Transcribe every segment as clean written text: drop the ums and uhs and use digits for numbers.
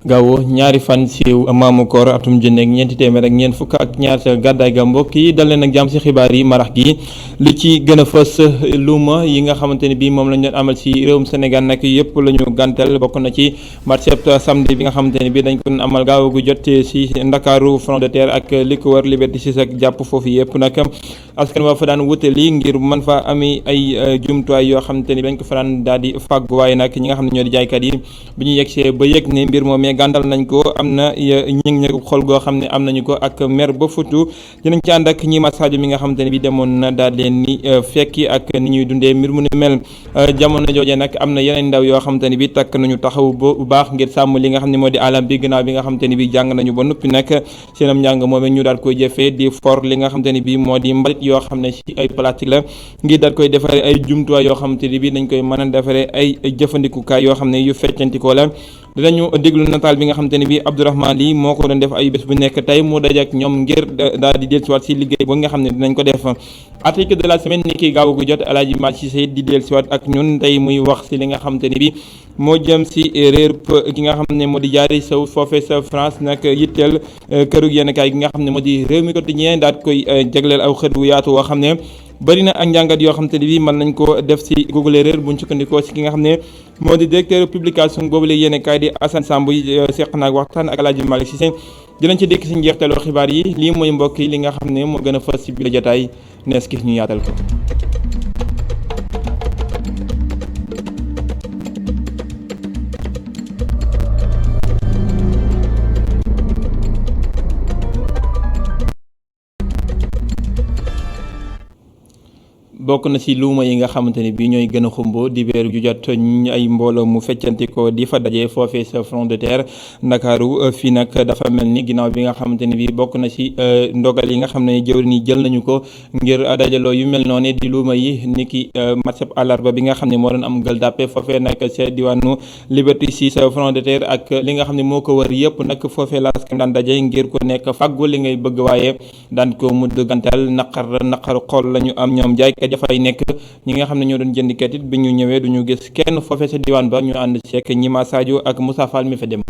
gaaw ñaari fan si maamu koor atum junni ak ñeenti téeméer ak ñeent fukk ak ñaar ca gàddaay ga mbokk yi dal leen ak jàmm si xibaar yi marax gi li ci gën a fës luuma yi nga xamante ne bii moom lañ doon amal si réewum Sénégal nag yëpp la ñu gàntal bokk na ci marché samedi bi nga xamante ne bii dañ ko doon amal gaaw gu jot si Ndakaaru front de terre ak li ko wër Liberté 6 ak jàpp foofu yëpp nag askan waa fa daan wutali ngir mën fa ami ay jumtuwaay yoo xamante ni dañ ko fa daan daal di fàggu waaye nag ñi nga xam ne ñoo di jaaykat yi bi ñu yegsee ba yëg ne mbir moom gàndal nañ ko am na ñi xol goo xam ne am nañu ko ak mer ba futu dinañ ci ànd ak ñi Sadio mi nga xamante ne bi demoon na daal leen ni fekki ak ni ñuy dundee mbir mu ne mel jamono joojee nag am na yeneen ndaw yoo xamante ne bi takk nañu taxaw bu baax ngir sàmm li nga xam ne moo di alam bi gannaaw bi nga xamante ne bi jàng nañu ba noppi nag seenam njàng moomee ñu daal koy jëfee di for li nga xamante ne bi moo di mbalit yoo xam ne ci ay plastique la ngir daal koy defaree ay jumtuwaay yoo xamante ne bi dañ koy mën a defaree ay jëfandikukaay yoo xam ne yu feccantikoo la dinañu déglu nataal bi nga xamante ne bi Abdourahmane Ly moo ko doon def ay bés bu nekk tey mu daje ak ñoom ngir daal di dellusiwaat si liggéey ba nga xam ne dinañ ko def article de la semaine ni ki gaaw gu jot El Hadji Malick Cissé di dellusiwaat ak ñun tey muy wax si li nga xamante ne bi moo jëm si réer ki nga xam ne moo di Diary Sow foofee sa France nag yitteel këru yenn kaay gi nga xam ne moo di Rewmi Quotidien daal koy jagleel aw xët wu yaatu woo xam ne bëri na ak njàngat yoo xam te ne bii mën nañ ko def si Google Erreur buñ sukkandikoo si ki nga xam ne moo di directeur publication boobu la yéene kaay di Assane Samb seq naag waxtaan ak El Hadji Malick Cissé dinañ ci dikk si njeextalu xibaar yi lii mooy mbokk yi li nga xam ne moo gën a fës si biir jotaay nees ki ñu yaatal ko. bokk na ci luuma yi nga xamante ni bii ñooy gën a xumbo di beer ju jot ay mbooloo mu feccanti ko di fa daje foofee sa front de terre Ndakaaru fii nag dafa mel ni ginnaaw bi nga xamante ni bii bokk na ci ndogal yi nga xam ne jëwriñ yi jël nañu ko ngir dajaloo yu mel noonu di luuma yi ni ki marché àllarba bi nga xam ne moo doon am Gueule Tapée foofee nag ca diwaanu Liberté 6 sa front de terre ak li nga xam ne moo ko wër yëpp nag foofee la askan daan daje ngir ku nekk fàggu li ngay bëgg waaye daan ko mu dëggantal naqar xol la ñu am ñoom jaaykat dafay nekk ñi nga xam ne ñoo doon jëndkat it bi ñu ñëwee duñu gis kenn foofee sa diwaan ba ñu ànd ceek ñima Sadio ak Moussa Fall mi fa dem.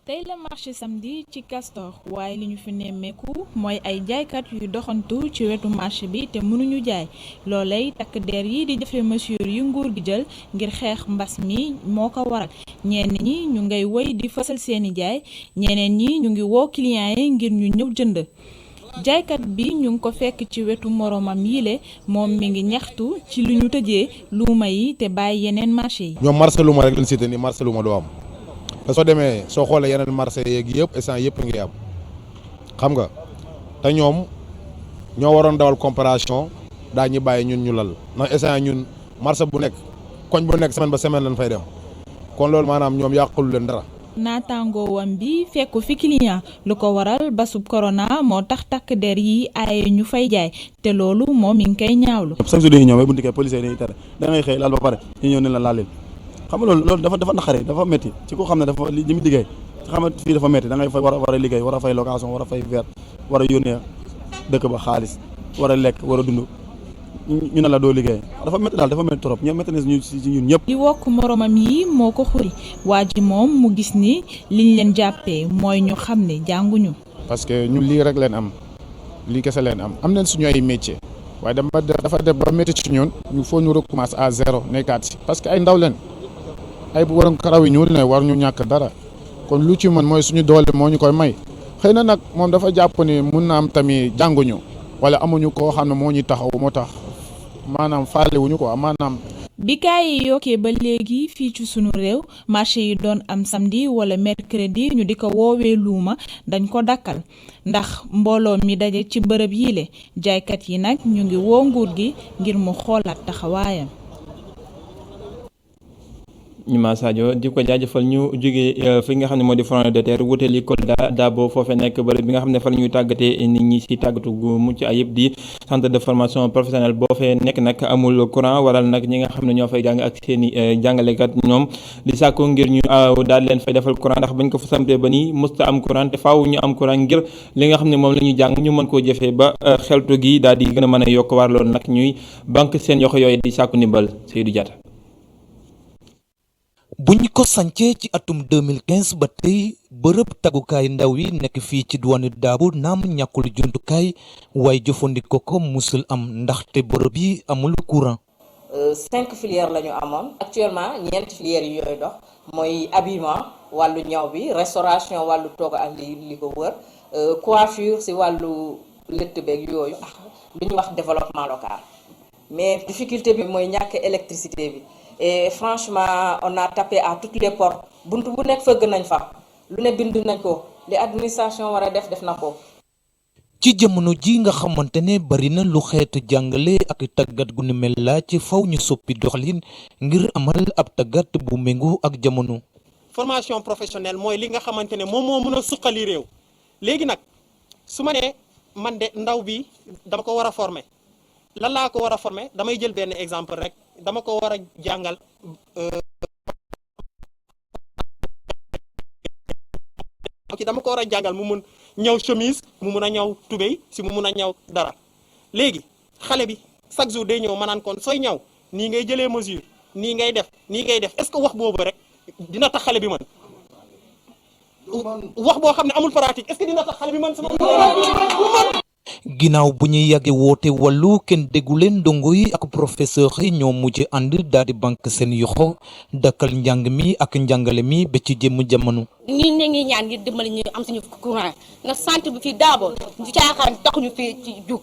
tey la marché samedi ci Castor waaye li ñu fi nemmeeku mooy ay jaaykat yu doxantu ci wetu marché bi te mënuñu jaay loolay takk der yi di jëfe mesure yu nguur gi jël ngir xeex mbas mi moo ko waral ñenn ñi ñu ngay woy di fësal seeni jaay ñeneen ñi ñu ngi woo clients yi ngir ñu ñëw jënd. jaaykat bi ñu ngi ko fekk ci wetu moromam yile moom mi ngi ñaxtu ci lu ñu tëjee luuma yi te bàyyi yeneen marché yi. ñoom marché luuma rek lañ cité ni marché luuma doo am te soo demee soo xoolee yeneen marché yeeg yëpp instant yëpp ngi am xam nga te ñoom ñoo waroon dawal comparaison daa ñu bàyyi ñun ñu lal ndax instant ñun marché bu nekk koñ bu nekk semaine ba semaine lañ fay dem kon loolu maanaam ñoom yàqulu leen dara. naataangoowam bi fekku fi client lu ko waral basub corona moo tax takk der yi aaye ñu fay jaay te loolu moom mi ngi koy ñaawlu. chaque jour dañuy ñëw ba buntu kër police dañuy tere da ngay xëy laal ba pare ñu ñëw ne la laal leen xam nga loolu dafa naqari dafa métti ci ko xam ne dafa li mu liggéey xam nga fii dafa métti da ngay fay war a liggéey war a fay location war a fay verre war a yónnee dëkk ba xaalis war a lekk war a dund ñu ne la doo liggéey dafa métti daal dafa métti trop ñoom métti na ñu si ñun ñëpp. di wokk moromam yi moo ko xuri waa ji moom mu gis ni liñ leen jàppee mooy ñu xam ne jànguñu. parce que ñun lii rek leen am lii kese leen am nañ suñu ay métier waaye dafa dem ba métti ci ñun ñu faut ñu recommencer à zéro nekkaat si parce que ay ndaw leen ay bu waroon karaw yi ñuul ne war ñu ñàkk dara kon lu ci mën mooy suñu doole moo ñu koy may xëy na nag moom dafa jàpp ni mun na am tamit jànguñu wala amuñu koo xam ne moo ñuy taxaw moo tax. maanaam faale wuñu ko maanaam. bi kaay yi yokkee ba léegi fii ci sunu réew marché yi doon am samedi wala mercredi ñu di ko woowee luuma dañ ko dakkal ndax mbooloo mi daje ci bërëb yile jaaykat yi nag ñu ngi woo nguur gi ngir mu xoolaat taxawaayam. ñima Sadio di ko jaajëfal ñu jógee fi nga xam ne moo di front de terre wutali Kolda Dabo foofee nekk bërëb bi nga xam ne fa la ñuy tàggatee nit ñi si tàggatu gu mucc ayib di centre de formation professionnelle boo fee nekk nag amul courant waral nag ñi nga xam ne ñoo fay jàng ak seen i jàngalekat ñoom di sàkku ngir ñu daal leen fay defal courant ndax bañ ko fa sampee ba nii mësta am courant te faaw ñu am courant ngir li nga xam ne moom la ñuy jàng ñu mën koo jëfee ba xeltu gi daal di gën a mën a yokk war loolu nag ñuy banque seen yoxo yooyu di sàkku ndimbal Seydou Diatta. buñ ko sancee ci atum 2015 ba tey bërëb tagukaay ndaw yi nekk fii ci diwaanu Dabo naam ñàkkul jumtukaay waaye jëfandikoo ko musul am ndaxte bërëb yi amul courant. 5 filières la ñu amoon actuellement 4 filières yi yooyu dox mooy habillement wàllu ñaw bi restauration wàllu togg ak li ko wër coiffure si wàllu lëtt beeg yooyu ak lu ñuy wax développement local mais difficulté bi mooy ñàkk électricité bi et franchement on a tapé à toutes les portes buntu bu nekk fëgg nañ fa lu ne bind nañ ko li administration war a def na ko. ci jamono ji nga xamante ne bari na lu xeetu jàngale ak tàggat gu ni mel laa ci faw ñu soppi doxalin ngir amal ab tàggat bu méngoo ak jamono. formation professionnelle mooy li nga xamante ne moom moo mën a suqali réew léegi nag su ma nee man de ndaw bi dama ko war a former lan laa ko war a former damay jël benn exemple rek dama ko war a jàngal dama ko war a jàngal mu mun ñëw chemise mu mun a ñëw tubéy si mu mun a ñëw dara léegi xale bi chaque jour day ñëw ma naan kon sooy ñëw nii ngay jëlee mesure nii ngay def est-ce que wax boobu rek dina tax xale bi mën wax boo xam ne amul pratique est-ce que dina tax xale bi mën sama ginnaaw bu ñuy yàgge woote wàllu kenn déggu leen ndongo yi ak professeur yi ñoo mujj ànd daal di banque seen yoxo dakkal njàng mi ak njàngale mi ba ci jëmm jamono. nii ne ngi ñaan ngir dimbali ñu am suñu courant nga sant bi fii Dabo ñu caaxaan taxuñu fee ci jug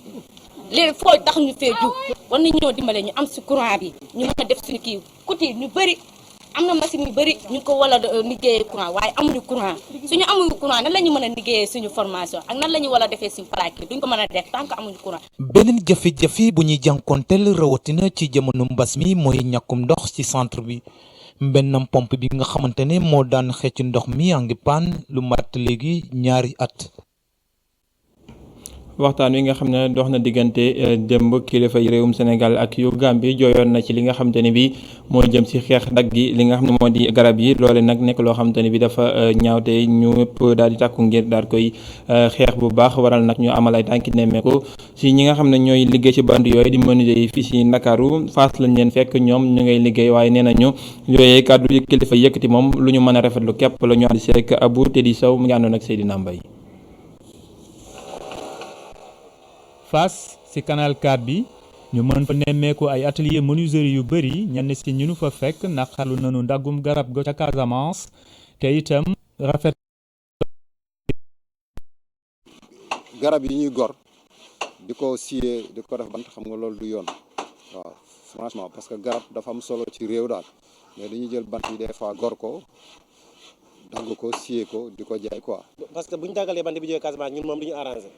léegi foo taxuñu fee jug war nañu ñoo dimbale ñu am si courant bi ñu mën a def suñu kii côté ñu bëri am na machine yu bëri ñu ko wala liggéeyee courant waaye amuñu courant suñu amuñu courant nan la ñu mën a liggéeyee suñu formation ak nan la ñu wala defee suñu plaque duñ ko mën a def tant que amuñu courant. beneen jafe-jafe bu ñuy jànkonteel rawatina ci jamono mbas mi mooy ñàkkum ndox ci centre bi mbennam pompe bi nga xamante ne moo daan xëcc ndox mi a ngi paan lu mat léegi ñaari at. waxtaan wi nga xam ne dox na diggante démb kilifa yi réewum Sénégal ak yu Gambie jooyoon na ci li nga xamante ne bi moo jëm ci xeex dagg gi li nga xam ne moo di garab yi loole nag nekk loo xamante ne bi dafa ñaawte ñu ñëpp daal di tàkku ngir daal koy xeex bu baax waral nag ñu amal ay tànki nemmeeku si ñi nga xam ne ñooy liggéey ci band yooyu di menuisier yi fii si Ndakaaru Fass lañ leen fekk ñoom ñu ngay liggéey waaye nee nañu yooyee kàddu yi kilifa yëkkati moom lu ñu mën a rafetlu képp la ñu ànd si rek Abou Teddy Sow mu ngi àndoon ak Seydina Mbaye. Fass ci canal 4 bi ñu mën fa nemmeeku ay atelier menuiserie yu bëri ñenn ci ñu nu fa fekk naqarlu nañu ndaggum garab ga ca Casamance te itam rafet garab yi ñuy gor di ko siyee di ko def bant xam nga loolu du yoon waaw franchement parce que garab dafa am solo ci réew daal mais dañuy jël bant yi des fois gor ko dagg ko siyee ko di ko jaay quoi. parce que bu ñu daggalee bant bi jógee Casamance ñun moom du ñu arrangé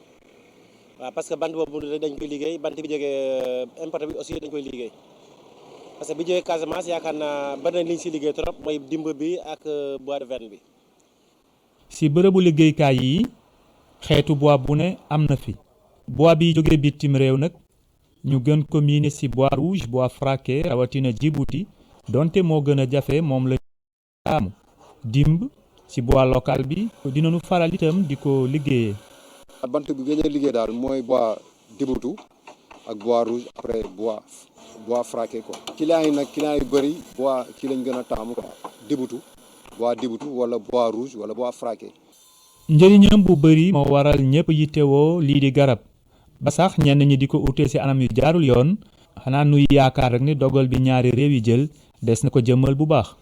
waaw parce que bant boobu dañ koy liggéey bant bi jógee importé bi aussi dañ koy liggéey parce que bi jógee Casamance yaakaar naa bari na li ñu si liggéey trop mooy dimb bi ak bois de verre bi. ci bërëbu liggéeykaay yi xeetu bois bu ne am na fi bois bi jóge bitim réew nag ñu gën ko miine ci bois rouge bois fraqué rawatina Djibouti donte moo gën a jafe moom la taamu dimb ci bois local bi dinañu faral itam di ko liggéeyee. bant bi gën a liggéey daal mooy bois Djibouti ak bois rouge après bois fraqué quoi. clients yi nag clients yu bëri bois ci lañ gën a taamu quoi Djibouti wala bois rouge wala bois fraqué. njëriñam bu bëri moo waral ñëpp yittewoo lii di garab ba sax ñenn ñi di ko utee ci anam yu jaarul yoon xanaa nuy yaakaar rek ni dogal bi ñaari réew yi jël des na ko jëmmal bu baax.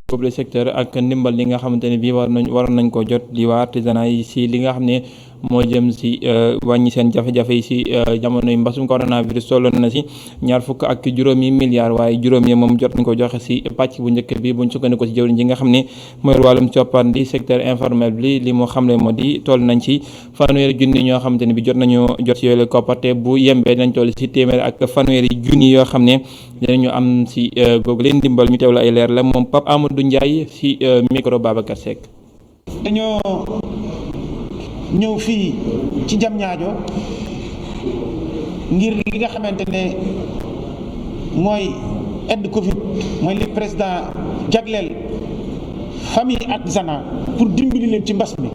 boobu le secteur ak ndimbal li nga xamante ne bii waroon nañ ko jot di waa artisanat yi si li nga xam ne moo jëm si wàññi seen jafe-jafe yi si jamono yi mbasum coronavirus tolloon na si 25 milliards waaye juróom yi moom jot nañ ko joxe si pàcc bu njëkk bi buñ sukkandiku si jëwriñ ji nga xam ne mooy wàllum coppandi secteur informel bi li mu xamle moo di toll nañ si fanweeri junni ñoo xamante ne bi jot nañu jot si yooyu kopparte bu yembee nañ toll si téeméer ak fanweeri junni yoo xam ne dinañu am si googu leen ndimbal ñu teewlu ay leer la moom Pape Amadou Ndiaye si micro Babacar Seck. dañoo ñëw fii ci Diamniadio ngir li nga xamante ne mooy aide Covid mooy li président jagleel famille artisanat pour dimbali leen ci mbas mi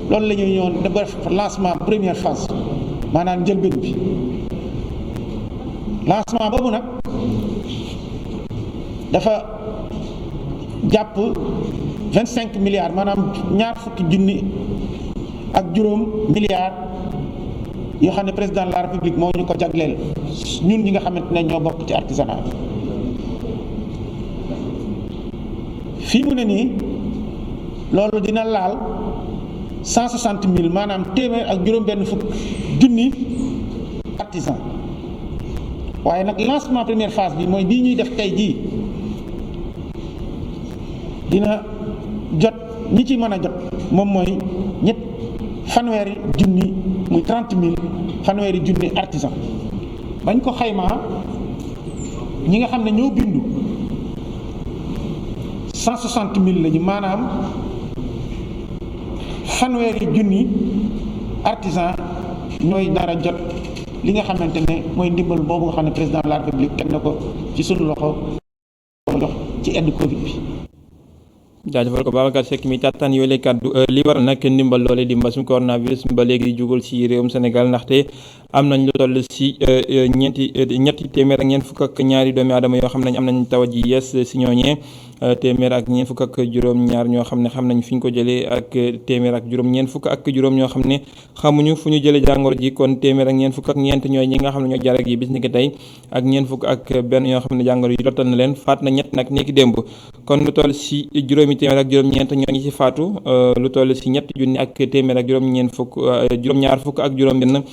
loolu la ñuy ñëwoon dafa def lancement première phase maanaam njëlbeen bi lancement boobu nag dafa jàpp 25 milliards maanaam ñaar fukki junni ak juróom milliards yoo xam ne président de la république moo ñu ko jagleel ñun ñi nga xamante ne ñoo bokk ci artisanat fii mu ne nii loolu dina laal 160 000 maanaam téeméer ak juróom-benn fukk junni artisan waaye nag lancement première phase bi mooy bii ñuy def tey jii dina jot ñi ci mën a jot moom mooy fanweeri junni muy 30 000 fanweeri junni artisan bañ ko xaymaa ñi nga xam ne ñoo bindu 160 000 lañu maanaam fanweeri junni artisan ñooy dara jot li nga xamante ne mooy ndimbal boobu nga xam ne président de la république teg na ko ci sunu loxo jox ci aide Covid bi. jaajëfal ko Babacar Seck mi tàttaan yooyu lay kàddu li waral nag ndimbal loole di mbasum coronavirus ba léegi jugul ci réewum Sénégal ndaxte am nañ lu toll ci ñetti téeméer ak ñeent fukk ak ñaari doomi aadama yoo xam ne am nañ tawat ji yees ci ñooñee téeméer ak ñeent fukk ak juróom-ñaar ñoo xam ne xam nañ fi ñu ko jëlee ak téeméer ak juróom-ñeent fukk ak juróom ñoo xam ne xamuñu fu ñu jëlee jàngoro ji kon téeméer ak ñeent fukk ak ñeent ñooy ñi nga xam ne ñoo jaar ak yi bis ni ki tey ak ñeent fukk ak benn ñoo xam ne jàngoro yi lottal na leen faat na ñett nag ni ki démb kon lu toll ci juróomi téeméer ak juróom-ñeent ñoo ngi ci faatu lu toll ci ñetti junni ak téeméer ak juróom-ñaar fukk ak juróom-benn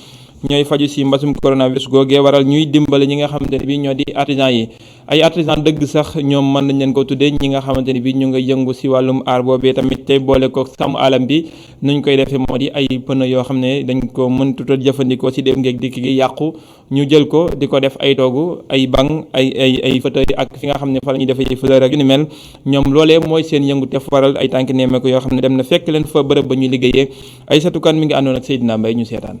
ñooy faju ci mbasum coronavirus googee waral ñuy dimbale ñi nga xamante ne bi ñoo di artisan yi ay artisan dëgg sax ñoom mën nañ leen ko tuddee ñi nga xamante ne bi ñu nga yëngu ci wàllum aar boobee tamit tey boole ko sàmm alam bi nuñ koy defee moo di ay pneu yoo xam ne dañ ko mën tuta jëfandikoo ci dem ngeeg dikk gi yàqu ñu jël ko di ko def ay toogu ay banc ay fauteuil ak fi nga xam ne fa la ñuy defee fleur ak yu ni mel ñoom loolee mooy seen yëngu te waral ay tànki nemmeeku yoo xam ne dem na fekk leen fa bërëb ba ñuy liggéeyee ay satukan mi ngi àndoon ak Seydina Mbaye ñu seetaan.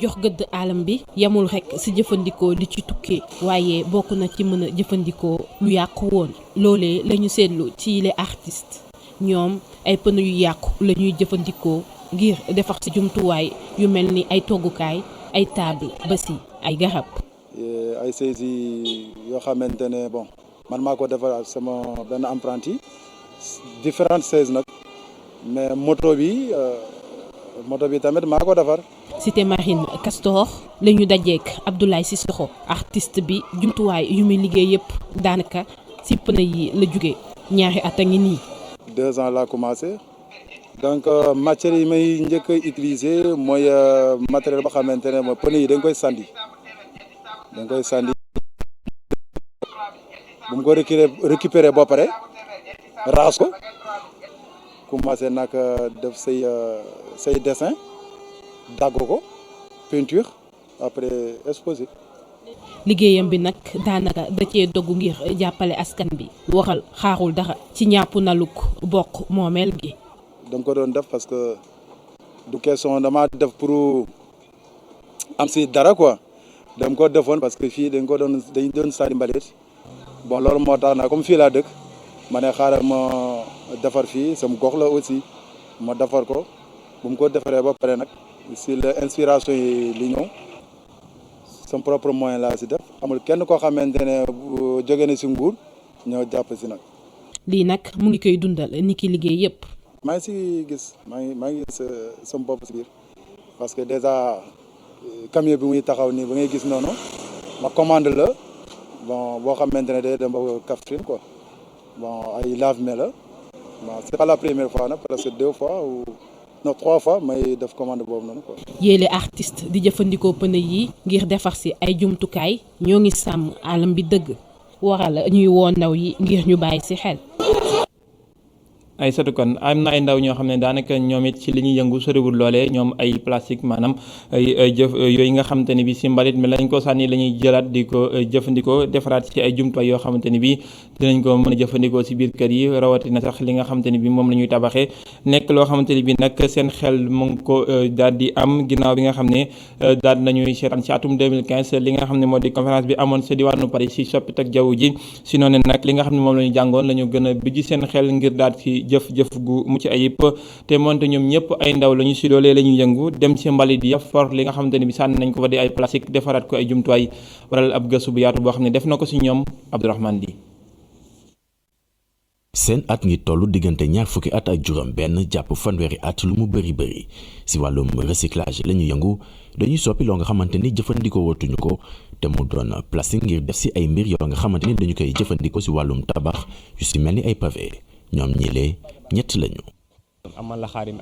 jox gëdd alam bi yamul rekk ci jëfandikoo di ci tukkee waaye bokk na ci mën a jëfandikoo lu yàqu woon loolee la ñu seetlu ci les artistes ñoom ay pneu yu yàqu la ñuy jëfandikoo ngir defar ci jumtuwaay yu mel ni ay toggukaay ay table ba ci ay garab. ay saisi yoo xamante ne bon man maa ko defar sama benn apprenti différentes saises nag mais moto bi tamit maa ko defar. Cité Marine Castor la ñu dajeek Abdoulaye Sissoko artiste bi jumtuwaay yu muy liggéey yëpp daanaka ci pneu yi la jóge ñaari at a ngi nii. 2 ans laa commencé donc matière yi may njëkk a utiliser mooy matériel boo xamante ne mooy pneu yi dañ koy sandi bu mu ko récupérer ba pare raxas ko commencé nag def say dessin dagg ko peinture après exposé. liggéeyam bi nag daanaka da cee dogu ngir jàppale askan bi waxal xaarul dara ci ñàpp naluk bokk moomeel gi. dama ko doon def parce que du question dama def pour am si dara quoi dama ko defoon parce que fii dañ doon sànni mbalit bon loolu moo tax nag comme fii laa dëkk ma ne xaaral ma defar fii sama gox la aussi ma defar ko bu mu ko defaree ba pare nag si la inspiration yi li ñëw sama propre moyen laa si def amul kenn koo xamante ne jóge na si nguur ñëw jàpp si nag. lii nag mu ngi koy dundal ni ki liggéey yëpp. maa ngi si gis maa ngi gis sama bopp si biir parce que déjà camion bi muy taxaw nii ba ngay gis noonu ma commande la bon boo xamante ne day dem ba Kaffrine quoi bon ay lave-mains la bon c'est pas la première fois nag presque 2 fois ou non 3 fois may def commande boobu noonu quoi. yéele artiste di jëfandikoo pneu yi ngir defar si ay jumtukaay ñoo ngi sàmm alam bi dëgg waral ñuy woo ndaw yi ngir ñu bàyyi si xel. ay satukan am na ay ndaw ñoo xam ne daanaka ñoom it ci li ñuy yëngu soriwul loolee ñoom ay plastique maanaam ay jëf yooyu nga xamante ni bi si mbalit mi lañ ko sànni la ñuy jëlaat di ko jëfandikoo defaraat ci ay jumtuwaay yoo xamante ni bi dinañ ko mën a jëfandikoo si biir kër yi rawatina sax li nga xamante ni bi moom la ñuy tabaxee nekk loo xamante ni bi nag seen xel mu ngi ko daal di am ginnaaw bi nga xam ne daal nañuy seetaan ci atum 2015 li nga xam ne moo di conférence bi amoon sa diwaanu Paris si soppite ak jaww ji si noonu nag li nga xam ne moom la ñu jàngoon la ñu gën a bijji seen xel ngir daal ci di jëf-jëf gu mucc ayib te moonte ñoom ñëpp ay ndaw lañu si loolee la ñuy yëngu dem ci mbalit yi for li nga xamante ne bi sànni nañ ko fa di ay plastique defaraat ko ay jumtuwaay waral ab gëstu bu yaatu boo xam ne def na ko si ñoom Abdourahmane Di. seen at ngi toll diggante ñaar fukki at ak juróom benn jàpp fanweeri at lu mu bëri si wàllum recyclage la ñu yëngu dañuy soppi loo nga xamante ni jëfandikoo wootuñu ko te mu doon plastique ngir def si ay mbir yoo nga xamante ni dañu koy jëfandikoo si wàllum tabax yu si mel ni ay pavé ñoom ñilee ñett lañu. amal la xaarim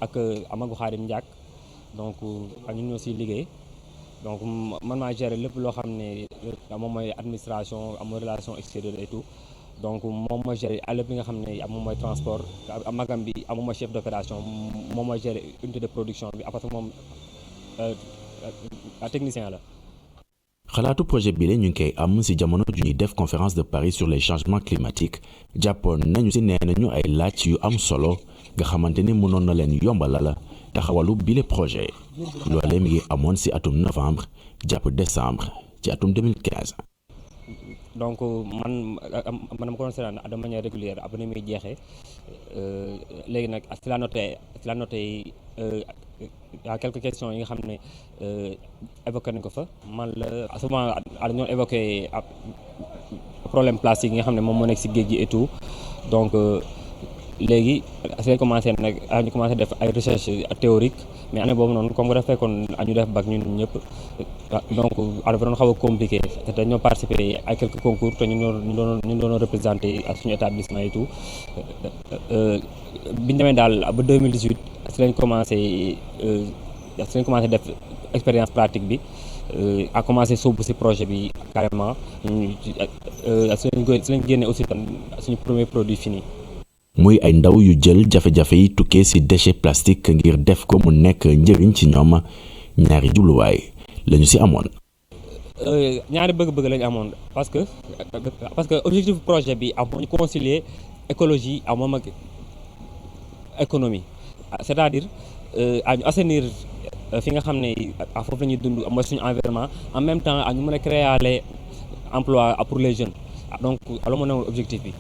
ak amagu xaarim njàkk donc ñun ñoo siy liggéey donc man maa gérer lépp loo xam ne moom mooy administration am relation extérieure et tout. donc moom mooy gérer lépp li nga xam ne moom mooy transport magam bi moom mooy chef d'opération moom mooy gérer unité de production bi après moom technicien la. xalaatu projet bi la ñu ngi koy am ci jamono ju ñuy def conférence de Paris sur les changements climatiques jàppoon nañu ci nee nañu ay laaj yu am solo nga xamante ni mënoon na leen yombalal taxawalu bile projet loolee mi ngi amoon ci atum novembre jàpp décembre ci atum 2015. donc man dama ko doon seetaan de manière régulière après ni muy jeexee léegi nag ci la noté y a quelques questions yi nga xam ne évoqué nañ ko fa man la souvent ñoo évoqué problème plastique yi nga xam ne moom moo nekk ci géej gi et tout donc léegi ci lañ commencé nag ñu commencé def ay recherche théorique mais année boobu noonu comme que dafa fekkoon ñu def bac ñun ñëpp donc dafa doon xaw a compliqué te dañoo participé ay quelques concours te ñu doon représenté ak suñu établissement et tout biñu demee daal ba 2018 ci lañ commencé def expérience pratique bi a commencé sóobu ci projet bi carrément ci lañ génne aussi tam suñu premier produit fini. muy ay ndaw yu jël jafe-jafe yi tukkee ci déchet plastique ngir def ko mu nekk njëriñ ci ñoom ñaari jubluwaay lañu ci amoon. ñaari bëgg-bëgg lañu amoon parce que objectif projet bi am ñu concilier écologie ak moom ak économie c'est-à-dire ñu assainir fi nga xam ne foofu la ñuy dund mooy suñu environnement en même temps ñu mën a créer emploi pour les jeunes donc loolu moo nekkoon objectif bi.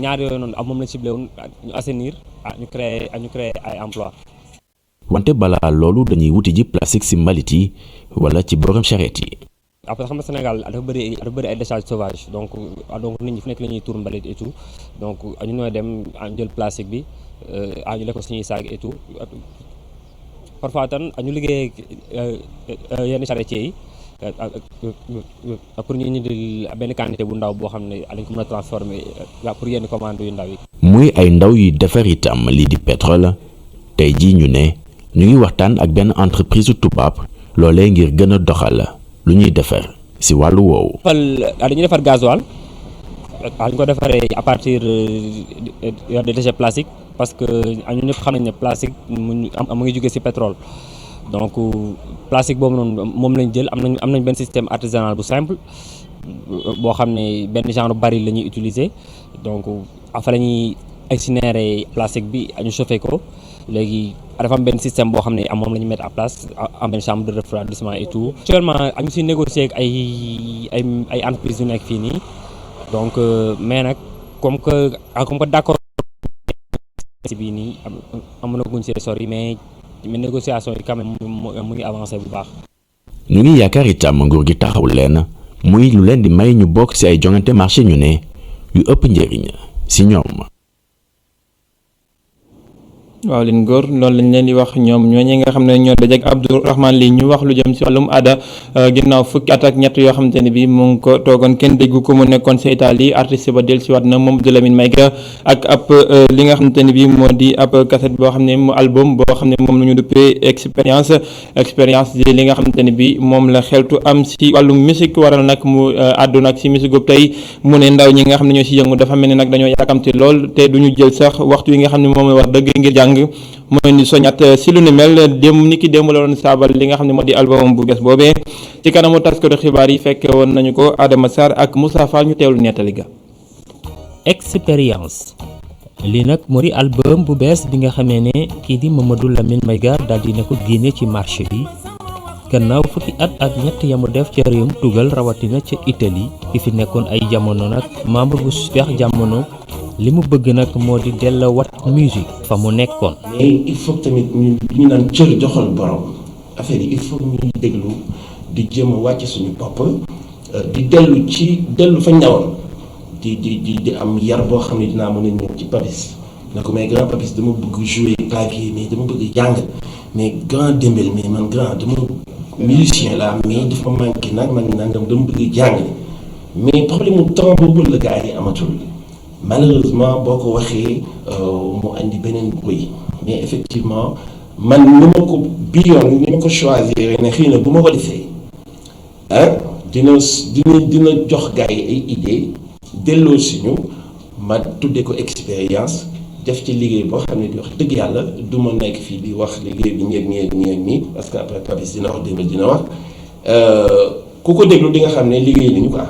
ñaar yooyu noonu moom la ciblé woon ñu assainir ñu créer ay emploi. wante balaa loolu dañuy wuti ji plastique ci mbalit yi wala ci borom charrette yi. après xam nga Sénégal dafa bëri ay décharges sauvages donc nit ñi fu nekk la ñuy tuur mbalit et tout donc ñu ñooy dem jël plastique bi ñu lekk ko suñuy saag et tout parfois tan ñu liggéey yenn charretiers yi. pour ñu indi benn quantité bu ndaw boo xam ne dañ ko mën a transformer pour yenn commande yu ndaw yi. muy ay ndaw yuy defar itam lii di pétrole tey jii ñu ne ñu ngi waxtaan ak benn entreprise tubaab loolee ngir gën a doxal lu ñuy defar ci wàllu woowu. dañuy defar gasoil ñu ko defaree à partir des déchets plastiques parce que ñu ñëpp xam nañ ne plastique mu ngi jógee ci pétrole. donc plastique boobu noonu moom lañ jël am nañ benn système artisanal bu simple boo xam ne benn genre baril la ñuy utiliser donc fa la ñuy incinérer plastique bi ñu chauffé ko léegi dafa am benn système boo xam ne moom la ñu mettre en place am benn chambre de refroidissement et tout. actuellement ñu si négocier ak ay entreprises yu nekk fii nii donc mais nag comme que d'accord si bii nii amoon na guñ see sori mais négociation yi quand même mu ngi avancé bu baax. ñu ngi yaakaar itam nguur gi taxaw leen muy lu leen di may ñu bokk ci ay jongante marché ñu ne yu ëpp njëriñ ci ñoom. waaw leen góor loolu lañ leen di wax ñoom ñooñu nga xam ne ñoo dajeek Abdourahmane Ly ñu wax lu jëm ci wàllum aada ginnaaw fukki at ak ñett yoo xamante ne bi mu ngi ko toogoon kenn déggu ko mu nekkoon ci Italie artiste ba del ci waat na Mamadou Lamine Maïga ak ab li nga xamante ne bi moo di ab cassette boo xam ne mu album boo xam ne moom la ñu duppee expérience di li nga xamante ne bi moom la xeltu am ci wàllum musique waral nag mu àddu nag ci musique googu tey mu ne ndaw ñi nga xam ne ñoo ci yëngu dafa mel ni nag dañoo yàkkamti lool te duñu jël sax waxtu yi nga xam ne moom la war dëgg ngir jàng mooy ni soñat si lu ni mel ni ki démb la doon saabal li nga xam ne moo di album bu bees boobee ci kanamu taskatu xibaar yi fekke woon nañu ko Adama Sarr ak Moussa Fall ñu teewlu nettali ga. expérience lii nag moo di album bu bees bi nga xamee ne kii di Mamadou Lamine Maïga daal di na ko génne ci marché bi gannaaw fukki at ak ñett yamu def ca réewum tugal rawatina ca Italie ki fi nekkoon ay jamono nag membre bu Super Jamono li mu bëgg nag moo di delloowaat musique fa mu nekkoon. mais il faut tamit ñu naan cër joxal borom affaire yi il faut ñuy déglu di jéem a wàcc suñu bopp di dellu fa ñawoon di am yar boo xam ne dinaa mën a ñëw ci Papis na ko mais grand Papis dama bëgg jouer clavier mais dama bëgg jàng mais grand Dembélé mais man grand dama musicien la mais dafa manqué nangam dama bëgg jàng mais problème mu temps boobu la gars yi amatul malheureusement boo ko waxee mu andi beneen bruit mais effectivement man ni ma ko bii yoon ni ma ko choisir ne xëy na bu ma ko defee dina jox gars yi ay idée delloo si ñu ma tuddee ko expérience def ci liggéey boo xam ne di wax dëgg yàlla du ma nekk fii di wax liggéey bi nii parce que après Papis dina wax Dembélé dina wax ku ko déglu di nga xam ne liggéey nañu quoi.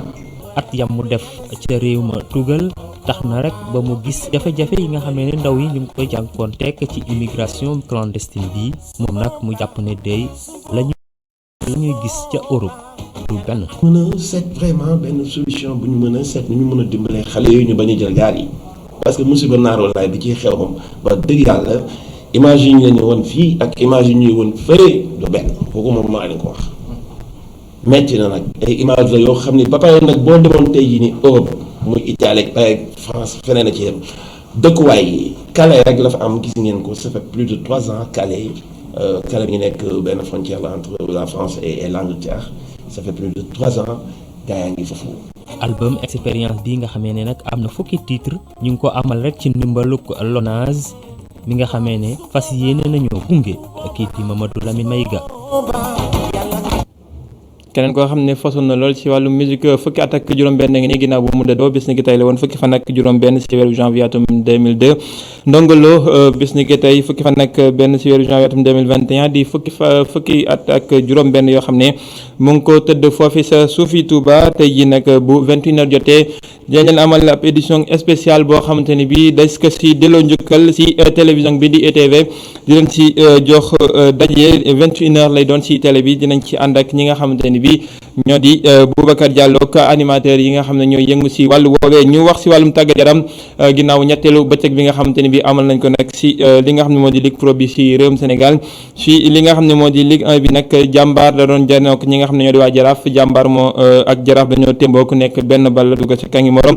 at yam mu def ca réew ma tugal tax na rek ba mu gis jafe-jafe yi nga xam ne ndaw yi ñu ngi koy jànkoonteeg ci immigration clandestine bi moom nag mu jàpp ne day la ñuy gis ca Europe du benn. mën a seet vraiment benn solution bu ñu mën a seet nu ñu mën a dimbalee xale yooyu ñu bañ a jël gaal yi parce que musiba naaroo laay bi ci xew moom ba dëgg yàlla image yi ñu la ñu woon fii ak image yi ñuy woon fële du benn kooku moom maa leen ko wax. metti na nag ay image la yoo xam ne ba pare nag boo demoon tey jii ni Europe muy Italie ak France feneen a ci yem dëkkuwaay yi Calais rek la fa am gis ngeen ko ça fait plus de 3 ans Calais Calais mi ngi nekk benn frontière la entre la France et l'Angleterre ça fait plus de 3 ans gaa yaa ngi foofu. album expérience bi nga xamee ne nag am na fukki titre ñu ngi ko amal rek ci ndimbaluk Lonase mi nga xamee ne fas yéene nañoo gunge kii di Mamadou Lamine Maïga. keneen koo xam ne façon na lool ci wàllu musique fukki at ak juróom-benn ngi nii ginnaaw bu mu dëddoo bis ni ki tey la woon fukki fan ak juróom-benn ci weeru janvier atum 2002 Ndongo Lo bis ni ki tey fukki fan ak benn ci weeru janvier atum 2021 di fukki at ak juróom-benn yoo xam ne mu ngi ko tëdd foofi sa suufi Touba tey ji nag bu 21h jotee dañ leen amal ab édition spéciale boo xamante ni bii des ko ci delloo njukkal ci télévision bi di ETV di leen ci jox daje 21h lay doon ci télé bi dinañ ci ànd ak ñi nga xamante ni bi ñoo di Boubacar Diallo ak animateur yi nga xam ne ñooy yëngu ci wàllu woowee ñu wax ci wàllum tàggat yaram ginnaaw ñetteelu bëccëg bi nga xamante ni bi amal nañ ko nag ci li nga xam ne moo di Ligue Pro bi ci réewum Sénégal ci li nga xam ne moo di Ligue 1 bi nag jàmbaar da doon janook ñi nga xam ne ñoo di waa Jaraaf jàmbaar moo ak Jaraaf dañoo témbook nekk benn bal la dugg ci kangi morom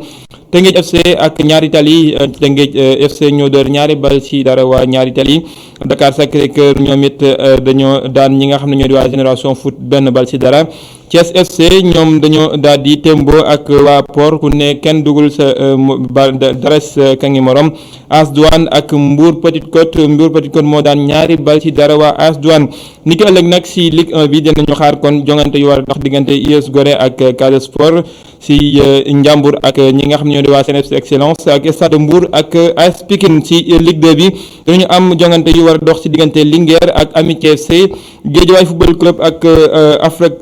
Teungueth FC ak ñaari tali Teungueth FC ñoo door ñaari bal ci dara waa ñaari tali Dakar Sacré-Cœur ñoom it dañoo daan ñi nga xam ne ñoo di waa Génération Foot benn bal ci dara Thiès FC ñoom dañoo daal di tembo ak waa Port ku ne kenn dugul sa dares kangi morom AS Douane ak Mbour Petite Côte moo daan ñaari bal ci dara waa AS Douane ni ki ëllëg nag ci Ligue 1 bi dinañu xaar kon jongante yu war a dox diggante US Gorée ak Casa Sport ci Ndiambour ak ñi nga xam ne ñoo di waa CNFC Excellence ak Stade Mbour ak AS Pikine ci Ligue 2 bi dinañu am jongante yu war a dox ci diggante Linguère ak Amitié FC Guédiawaye Football Club ak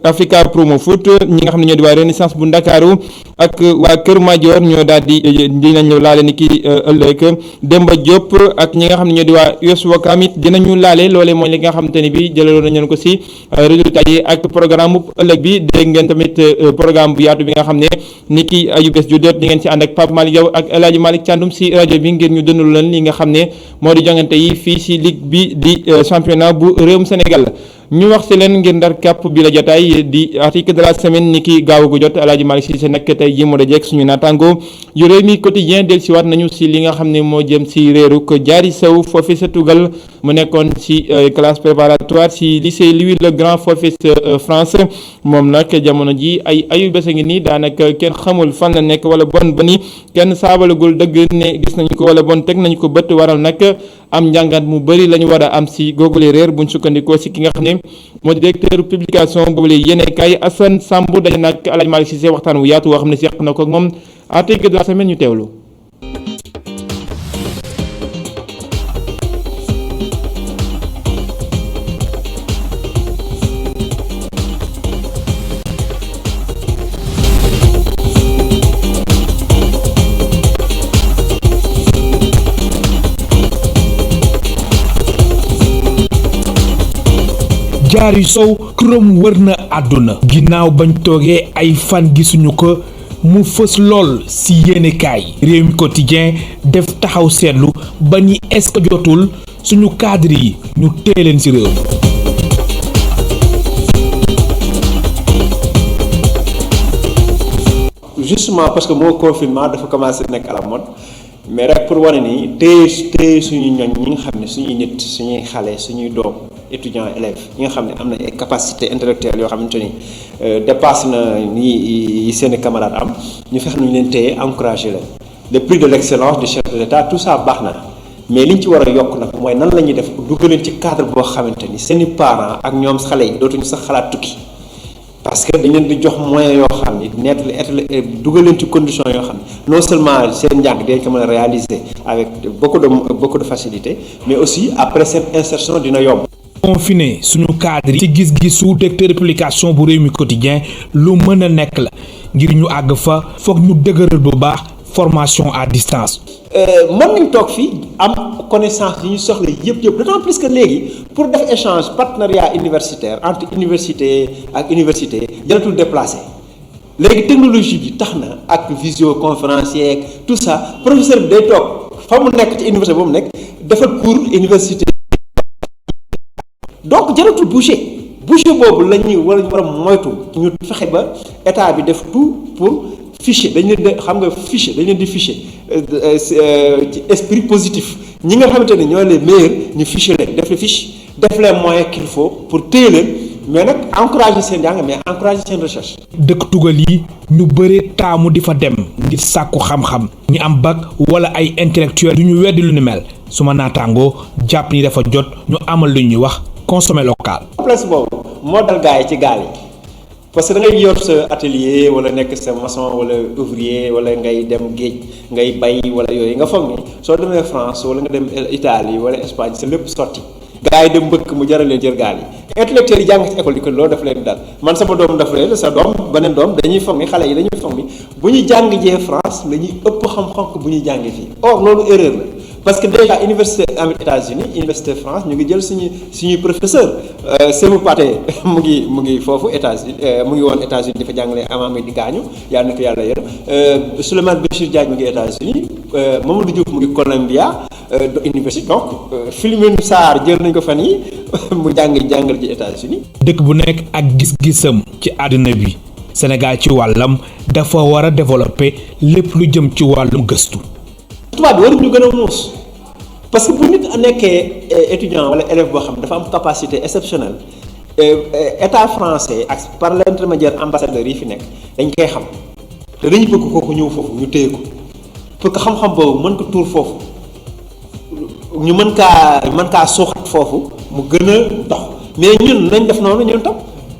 Africa Promo Foot ñi nga xam ne ñoo di waa Renaissance bu Ndakaaru ak waa Kër Madior ñoo daal di dinañu laale ni ki ëllëg Demba Diop ak ñi nga xam ne ñoo di waa US Ouakam it dinañu laale loolee mooy li nga xamante ni bi jëlaloon nañu ko ci résultat yi ak programme bu ëllëg bi dégg ngeen tamit programme bu yaatu bi nga xam ne ni ki ayu bés ju jot di ngeen ci ànd ak Pape Malick Diaw ak El Hadji Malick Thiandoum ci rajo bi ngir ñu dënul leen li nga xam ne moo di jongante yi fii ci ligue bi di championnat bu réewum Sénégal ñu wax ci leen ngir ndar kàpp bi la jotaay di article de la semaine ni ki gaaw gu jot El Hadji Malick Cissé nag tey ji moo dajeek suñu naataango yu réew mi quotidien del si waat nañu ci li nga xam ne moo jëm ci réeruk Diary Sow foofi sa tugal mu nekkoon ci classe préparatoire ci lycée Louis le Grand foofi sa France moom nag jamono ji ayu bés a ngi nii daanaka kenn xamul fan la nekk wala bon ba ni kenn saabalagul dëgg ne gis nañu ko wala bon teg nañu ko bët waral nag am njàngat mu bëri la ñu war a am ci googule réer buñ sukkandikoo ci ki nga xam ne moo directeur publication boobule yéene kay Assane Samb daje nag El Hadji Malick Cissé waxtaan wu yaatu woo xam ne seq na ko ak moom article de la semaine ñu teewlu. Diary Sow këram wër na àdduna ginnaaw bañ toogee ay fan gisuñu ko mu fës lool si yéenekaay Rewmi Quotidien def taxaw seetlu ba ñi est-ce que jotul suñu cadre yi ñu téye leen si réew. Justement parce que moo confinement dafa commencé nekk à la mode mais rek pour wane ni téye suñuy ñoñ ñi nga xam ne suñuy nit suñuy xale suñuy doom étudiants élèves yi nga xam ne am na ay capacité intellectuelle yoo xamante ni dépasse na yi seeni camarades am ñu fex nañu leen téye encouragé leen le prix de l'excellence du chef de l'État tout ça baax na mais liñ ci war a yokk nag mooy nan la ñuy def dugaleen ci cadre boo xamante ni seeni parents ak ñoom xale yi dootuñu sax xalaat tukki parce que dañ leen di jox moyen yoo xam ni dugal leen ci condition yoo xam ne non seulement seen njàng dañ ko mën a réaliser avec beaucoup de facilité mais aussi après seen insertion dina yomb. confiné suñu cadre yi ci gis-gisu directeur de publication bu Rewmi Quotidien lu mën a nekk la ngir ñu àgg fa foog ñu dëgëral bu baax formation à distance. mën nañ toog fii am connaissance yi ñu soxla yëpp d'autant plus que léegi pour def échange partenariat universitaire entre université ak université jaratul déplacé léegi technologie bi tax na ak visioconférence yeeg tout ça professeur bi day toog fa mu nekk ci université boobu nekk defal cours université donc jaratul bouger boobu la ñuy war a moytu ñu fexe ba état bi def tout pour fichier dañ leen di xam nga fichier dañ leen di fichier ci esprit positif ñi nga xamante ne ñoo les meilleurs ñu fichier leen def les fiches def les moyens qu'il faut pour téye leen mais nag encourager seen jàng mais encourager seen recherche. dëkk tugal yi ñu bëre taamu di fa dem ngir sàkku xam-xam ñi am bac wala ay intellectuel du ñu weddi lu ni mel suma naataangoo jàpp ni dafa jot ñu amal lu ñuy wax consommer local. complexe boobu moo dal gars yi ci gaal yi. parce que da ngay yor sa atelier wala nekk sa maçon wala ouvrier wala ngay dem géej ngay bay wala yooyu nga foog ni soo demee France wala nga dem Italie wala Espagne sa lépp sotti gars yi dem mbëkk mu jaral leen jël gaal yi intellectuels yi jàng ci école yi ko loolu dafa leen dal man sama doom dafa leen sa doom beneen doom dañuy foog ni xale yi dañuy foog ni bu ñu jàng jee France la ñuy ëpp xam-xam ko bu ñuy jàngee fii or loolu erreur la parce que déjà université am États-Unis université France ñu ngi jël suñuy professeur Sémou Pathé mu ngi foofu États-Unis mu ngi woon États-Unis dafa jàngale avant muy di gaañu yàlla na ko yàlla yërëm Souleymane Bachir Diagne mu ngi États-Unis Mamadou Diouf mu ngi Columbia université donc Philomène Sarr jël nañ ko fan yi mu jàngal ci États-Unis. dëkk bu nekk ak gis-gisam ci àddina bi Sénégal ci wàllam dafa war a développer lépp lu jëm ci wàllum gëstu. tubaab bi waruñu gën a muus parce que bu nit nekkee étudiant wala élève boo xam dafa am capacité exceptionnelle état français ak par l'intermédiaire ambassadeurs yi fi nekk dañ koy xam te dañu bëgg kooku ñëw foofu ñu téye ko pour que xam-xam boobu mën ko tuur foofu ñu mën kaa suuxat foofu mu gën a dox mais ñun nañ def noonu ñun tam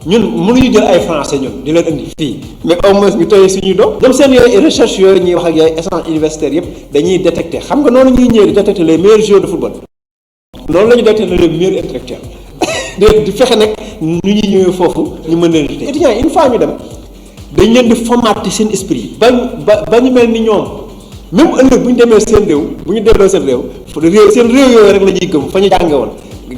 ñun mënuñu jël ay français ñun di leen indi fii mais au moins ñu tëye suñuy doom ñoom seen yooyu recherche yooyu ñuy wax ak yooyu échange universitaire yëpp dañuy détecter xam nga noonu ñuy ñëwee di détecter les meilleurs joueurs de football noonu la ñu détecter les meilleurs intellectuels di fexe nag nu ñuy ñëwee foofu ñu mën leen di étudiants yi une fois ñu dem dañ leen di formater seen esprit ba ñu mel ni ñoom même ëllëg bu ñu demee seen réew bu ñu delloo seen réew seen réew yooyu rek la ñuy gëm fa ñu jànge woon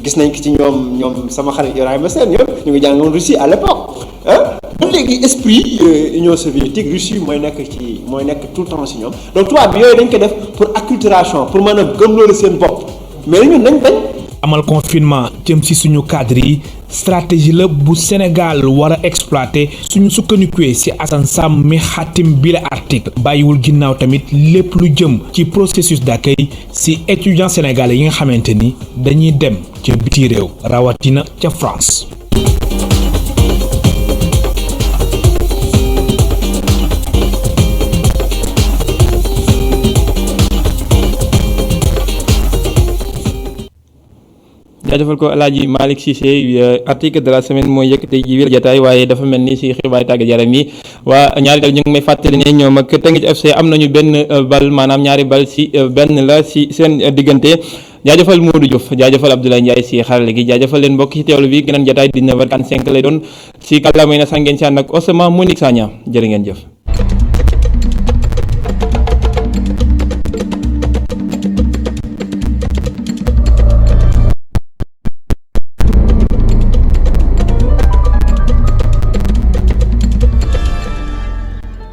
gis nañ ko ci ñoom sama xarit Ibrahima Sène ñoom ñu ngi jàngoon Russie à l'époque ba léegi esprit Union soviétique Russie mooy nekk tout le temps si ñoom donc tubaab bi yooyu dañ ko def pour acculturation pour mën a gëm loolu seen bopp mais ñun nañ bañ. amal confinement jëm ci suñu cadre yi stratégie la bu Sénégal war a exploiter suñu sukkandikuwee ci Assane Sam mi xatim bi la article bàyyiwul ginnaaw tamit lépp lu jëm ci processus d'accueil ci étudiants sénégalais yi nga xamante ni dañuy dem ca biti réew rawatina ca France. jaajëfal ko El Hadj Malick Cissé article de la semaine mooy yëkkati ji wér jataay waaye dafa mel ni si xibaar tàggat yaram yi waa ñaari dal ñu ngi may fàttali ne ñoom ak Teungueth FC am nañu benn bal maanaam ñaari bal si benn la si seen diggante jaajëfal Modou Diouf jaajëfal Abdoulaye Ndiaye si xarale gi jaajëfal leen mbokk ci teewlu bi geneen jataay 19h45 lay doon si kàllaamay na sax ngeen si ànd ak Osama Monique Sagna jërë ngeen jëf.